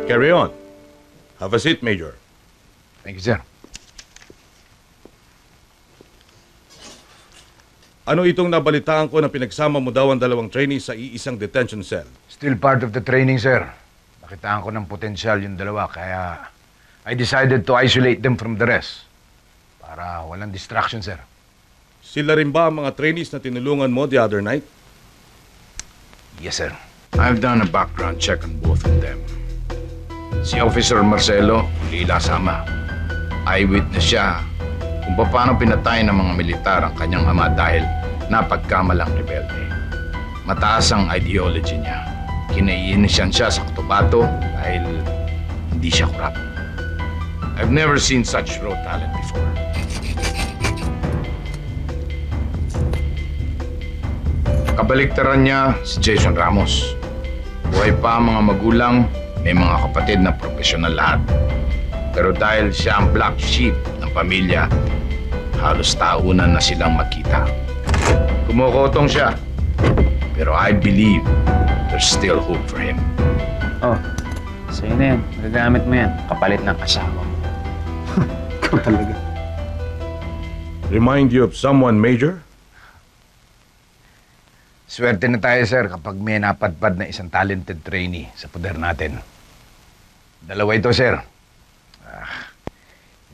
Carry on. Have a seat, Major. Thank you, sir. Ano itong nabalitaan ko na pinagsama mo daw ang dalawang trainees sa iisang detention cell? Still part of the training, sir. Nakitaan ko ng potensyal yung dalawa, kaya I decided to isolate them from the rest. Para walang distraction, sir. Sila rin ba ang mga trainees na tinulungan mo the other night? Yes, sir. I've done a background check on both of them. Si Officer Marcelo, Lila Sama. Eyewitness siya kung paano pinatay ng mga militar ang kanyang ama dahil napagkamalang rebelde. Mataas ang ideology niya. Kinaiinisan siya sa Cotabato dahil hindi siya korap. I've never seen such raw talent before. Kabaliktaran niya si Jason Ramos. Buhay pa ang mga magulang, may mga kapatid na profesional lahat. Pero dahil siya ang black sheep ng pamilya, halos taunan na silang makita. Kumukotong siya, pero I believe there's still hope for him. Oh, sa'yo na yan. Magagamit mo yan. Kapalit ng asawa mo. Ikaw talaga. Remind you of someone, Major? Swerte na tayo, sir, kapag may napadpad na isang talented trainee sa poder natin. Dalawa ito, sir.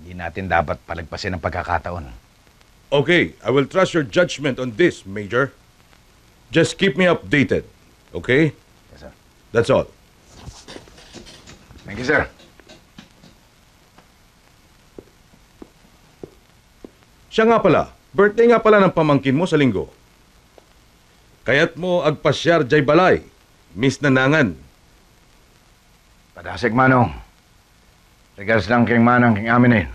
Hindi natin dapat palagpasin ang pagkakataon. Okay, I will trust your judgment on this, Major. Just keep me updated, okay? Yes, sir. That's all. Thank you, sir. Siya nga pala, birthday nga pala ng pamangkin mo sa linggo. Kaya't mo agpasyar jay balay, Miss Nanangan. Padasig, Manong. Regards lang king Manang king amin eh.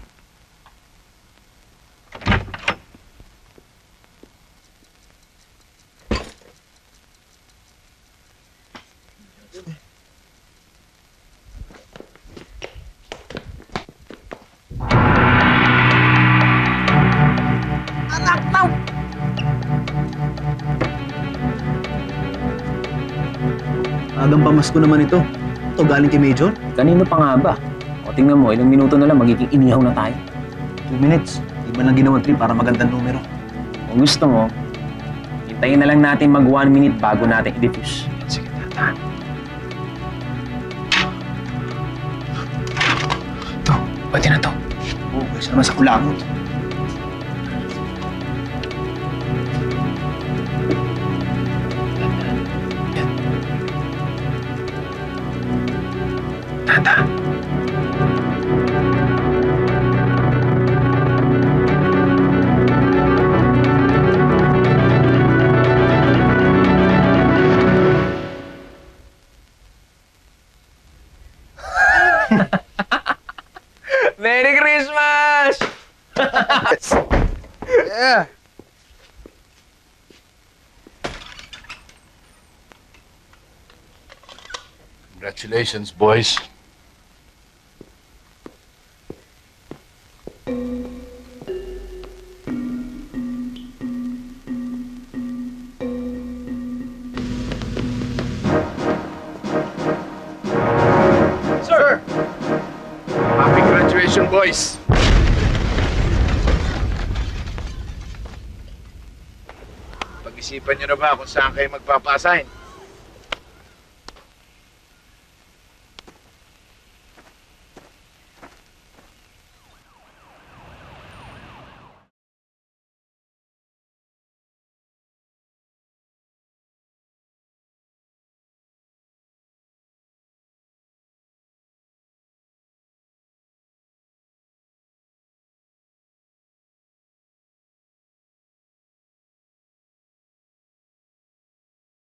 Agang pamasko naman ito. Ito galing kay Major. Kanino pa nga ba? O tingnan mo, ilang minuto na lang magiging inihaw na tayo. 2 minutes. Di ba lang ginawang trip para magandang numero? Kung gusto mo, hintayin na lang natin mag 1 minute bago natin i-diffuse. Sige, tata. Ito, pwede na to. Oo, kaysa naman sa kulangot. Tata. Merry Christmas! Yeah. Congratulations, boys. Sir! Happy graduation, boys! Pag-isipan niyo na ba kung saan kayo magpapasahin?